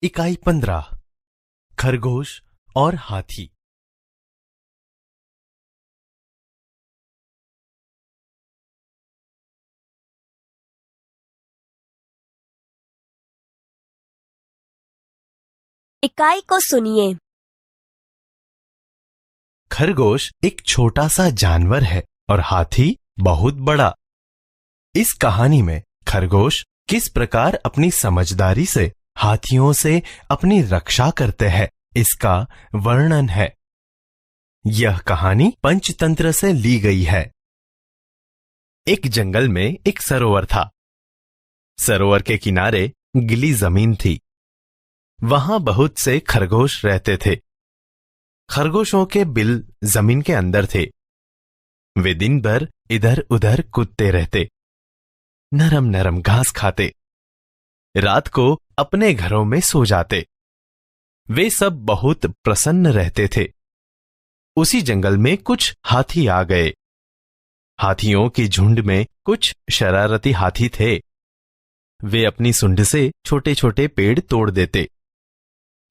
इकाई 15 खरगोश और हाथी। इकाई को सुनिए। खरगोश एक छोटा सा जानवर है और हाथी बहुत बड़ा। इस कहानी में खरगोश किस प्रकार अपनी समझदारी से हाथियों से अपनी रक्षा करते हैं, इसका वर्णन है। यह कहानी पंचतंत्र से ली गई है। एक जंगल में एक सरोवर था। सरोवर के किनारे गीली जमीन थी। वहां बहुत से खरगोश रहते थे। खरगोशों के बिल जमीन के अंदर थे। वे दिन भर इधर उधर कूदते रहते, नरम नरम घास खाते, रात को अपने घरों में सो जाते। वे सब बहुत प्रसन्न रहते थे। उसी जंगल में कुछ हाथी आ गए। हाथियों के झुंड में कुछ शरारती हाथी थे। वे अपनी सूंड से छोटे छोटे पेड़ तोड़ देते,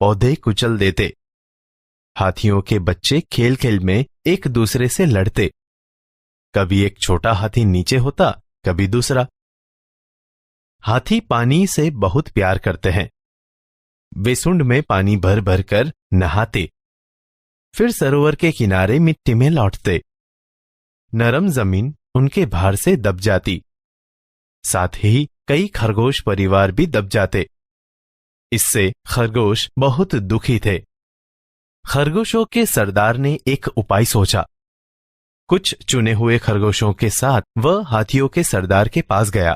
पौधे कुचल देते। हाथियों के बच्चे खेल खेल में एक दूसरे से लड़ते। कभी एक छोटा हाथी नीचे होता, कभी दूसरा। हाथी पानी से बहुत प्यार करते हैं। वे सूंड में पानी भर भर कर नहाते, फिर सरोवर के किनारे मिट्टी में लौटते। नरम जमीन उनके भार से दब जाती। साथ ही कई खरगोश परिवार भी दब जाते। इससे खरगोश बहुत दुखी थे। खरगोशों के सरदार ने एक उपाय सोचा। कुछ चुने हुए खरगोशों के साथ वह हाथियों के सरदार के पास गया।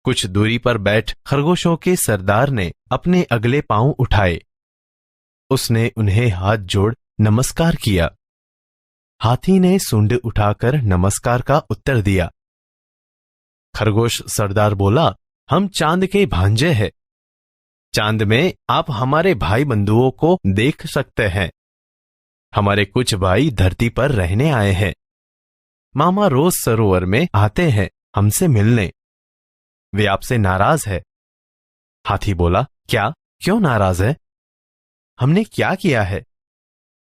कुछ दूरी पर बैठ खरगोशों के सरदार ने अपने अगले पांव उठाए। उसने उन्हें हाथ जोड़ नमस्कार किया। हाथी ने सूंड उठाकर नमस्कार का उत्तर दिया। खरगोश सरदार बोला, हम चांद के भांजे हैं। चांद में आप हमारे भाई बंधुओं को देख सकते हैं। हमारे कुछ भाई धरती पर रहने आए हैं। मामा रोज सरोवर में आते हैं हमसे मिलने। वे आपसे नाराज है। हाथी बोला, क्या, क्यों नाराज है? हमने क्या किया है?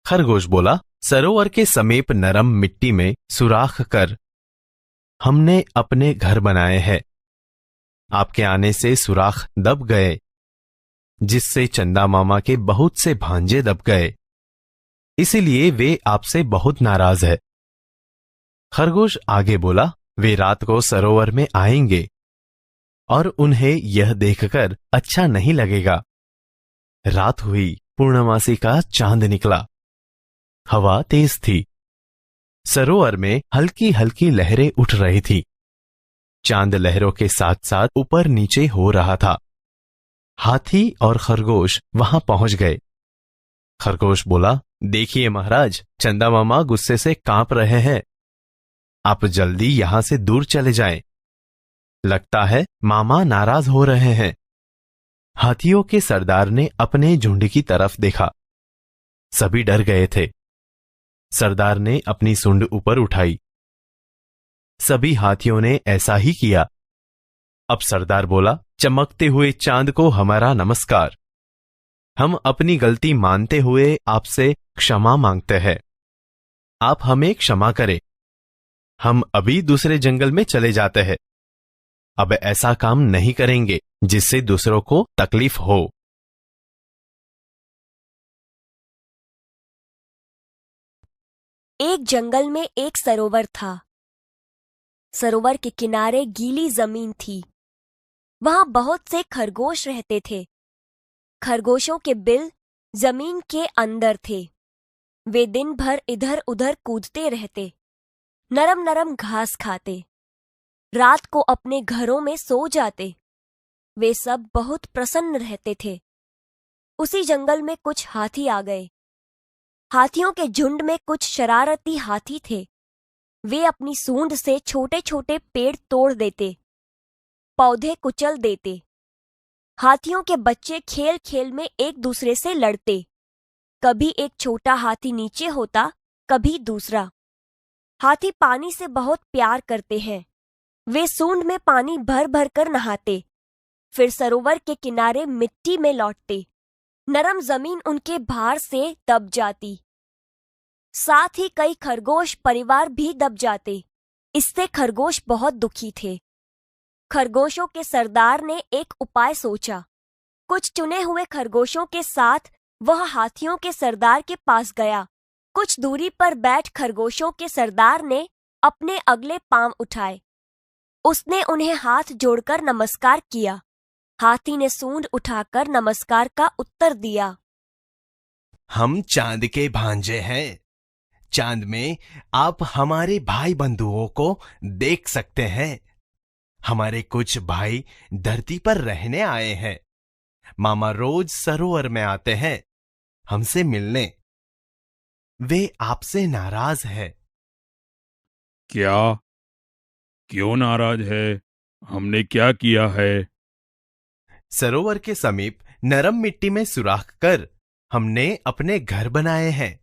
खरगोश बोला, सरोवर के समीप नरम मिट्टी में सुराख कर हमने अपने घर बनाए हैं। आपके आने से सुराख दब गए, जिससे चंदा मामा के बहुत से भांजे दब गए। इसीलिए वे आपसे बहुत नाराज है। खरगोश आगे बोला, वे रात को सरोवर में आएंगे और उन्हें यह देखकर अच्छा नहीं लगेगा। रात हुई, पूर्णमासी का चांद निकला। हवा तेज थी। सरोवर में हल्की हल्की लहरें उठ रही थी। चांद लहरों के साथ साथ ऊपर नीचे हो रहा था। हाथी और खरगोश वहां पहुंच गए। खरगोश बोला, देखिए महाराज, चंदा मामा गुस्से से कांप रहे हैं। आप जल्दी यहां से दूर चले जाएं। लगता है मामा नाराज हो रहे हैं। हाथियों के सरदार ने अपने झुंड की तरफ देखा। सभी डर गए थे। सरदार ने अपनी सूंड ऊपर उठाई। सभी हाथियों ने ऐसा ही किया। अब सरदार बोला, चमकते हुए चांद को हमारा नमस्कार। हम अपनी गलती मानते हुए आपसे क्षमा मांगते हैं। आप हमें क्षमा करें। हम अभी दूसरे जंगल में चले जाते हैं। अब ऐसा काम नहीं करेंगे जिससे दूसरों को तकलीफ हो। एक जंगल में एक सरोवर था। सरोवर के किनारे गीली जमीन थी। वहां बहुत से खरगोश रहते थे। खरगोशों के बिल जमीन के अंदर थे। वे दिन भर इधर उधर कूदते रहते, नरम नरम घास खाते, रात को अपने घरों में सो जाते। वे सब बहुत प्रसन्न रहते थे। उसी जंगल में कुछ हाथी आ गए। हाथियों के झुंड में कुछ शरारती हाथी थे। वे अपनी सूंड से छोटे छोटे पेड़ तोड़ देते, पौधे कुचल देते। हाथियों के बच्चे खेल खेल में एक दूसरे से लड़ते। कभी एक छोटा हाथी नीचे होता, कभी दूसरा। हाथी पानी से बहुत प्यार करते हैं। वे सूंड में पानी भर भर कर नहाते। फिर सरोवर के किनारे मिट्टी में लौटते। नरम जमीन उनके भार से दब जाती। साथ ही कई खरगोश परिवार भी दब जाते। इससे खरगोश बहुत दुखी थे। खरगोशों के सरदार ने एक उपाय सोचा। कुछ चुने हुए खरगोशों के साथ वह हाथियों के सरदार के पास गया। कुछ दूरी पर बैठ खरगोशों के सरदार ने अपने अगले पांव उठाए। उसने उन्हें हाथ जोड़कर नमस्कार किया। हाथी ने सूंड उठाकर नमस्कार का उत्तर दिया। हम चांद के भांजे हैं। चांद में आप हमारे भाई बंधुओं को देख सकते हैं। हमारे कुछ भाई धरती पर रहने आए हैं। मामा रोज सरोवर में आते हैं हमसे मिलने। वे आपसे नाराज है। क्या? क्यों नाराज है? हमने क्या किया है? सरोवर के समीप नरम मिट्टी में सुराख कर हमने अपने घर बनाए हैं।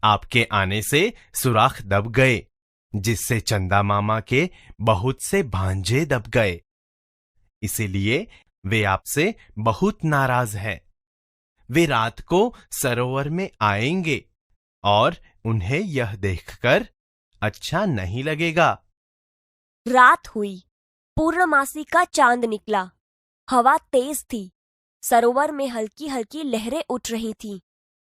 आपके आने से सुराख दब गए, जिससे चंदा मामा के बहुत से भांजे दब गए। इसीलिए वे आपसे बहुत नाराज हैं। वे रात को सरोवर में आएंगे और उन्हें यह देखकर अच्छा नहीं लगेगा। रात हुई। पूर्णमासी का चांद निकला। हवा तेज थी। सरोवर में हल्की हल्की लहरें उठ रही थीं।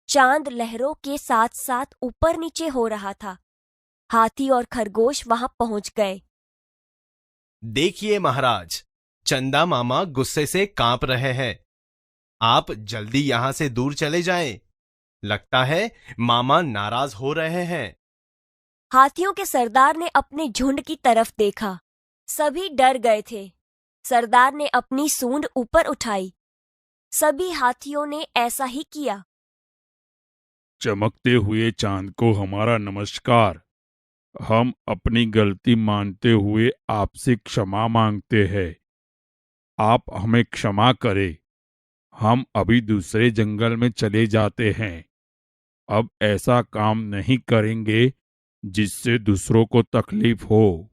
चांद लहरों के साथ साथ ऊपर नीचे हो रहा था। हाथी और खरगोश वहां पहुंच गए। देखिए महाराज, चंदा मामा गुस्से से कांप रहे हैं। आप जल्दी यहां से दूर चले जाएं। लगता है मामा नाराज हो रहे हैं। हाथियों के सरदार ने अपने झुंड की तरफ देखा। सभी डर गए थे। सरदार ने अपनी सूंड ऊपर उठाई। सभी हाथियों ने ऐसा ही किया। चमकते हुए चांद को हमारा नमस्कार। हम अपनी गलती मानते हुए आपसे क्षमा मांगते हैं। आप हमें क्षमा करें। हम अभी दूसरे जंगल में चले जाते हैं। अब ऐसा काम नहीं करेंगे जिससे दूसरों को तकलीफ हो।